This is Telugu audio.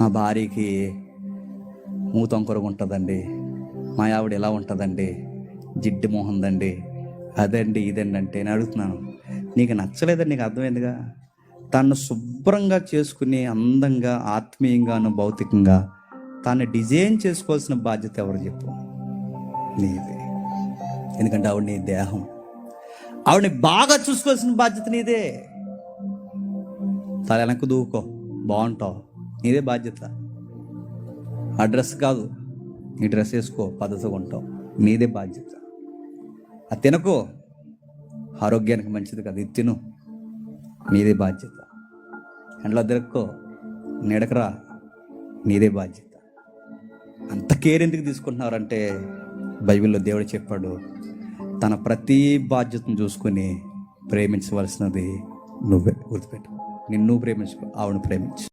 మా భార్యకి మూతొంకరగా ఉంటుందండి, మా ఆవిడ ఎలా ఉంటుందండి, జిడ్డు మొహందండి, అదండి ఇదండి అంటే నేను అడుగుతున్నాను, నీకు నచ్చలేదని నీకు అర్థమైందిగా. తను శుభ్రంగా చేసుకుని అందంగా ఆత్మీయంగాను భౌతికంగా తాను డిజైన్ చేసుకోవాల్సిన బాధ్యత ఎవరు చెప్పు? నీదే. ఎందుకంటే ఆవిడ నీ దేహం, ఆవిడని బాగా చూసుకోవాల్సిన బాధ్యత నీదే. తల వెనక్కు దూకో, బాగుంటావు, నీదే బాధ్యత. ఆ డ్రెస్ కాదు, నీ డ్రెస్ వేసుకో, పద్ధతిగా ఉంటావు, నీదే బాధ్యత. అది తినకో, ఆరోగ్యానికి మంచిది కదా, ఇది తిను, నీదే బాధ్యత. ఎండలో తిరక్కో, నీడకరా, నీదే బాధ్యత. అంత కేర్ ఎందుకు తీసుకుంటున్నారంటే బైబిల్లో దేవుడు చెప్పాడు, తన ప్రతి బాధ్యతను చూసుకొని ప్రేమించవలసినది నువ్వే. గుర్తుపెట్టు, నిన్ను ప్రేమించుకో, ఆవిడని ప్రేమించు.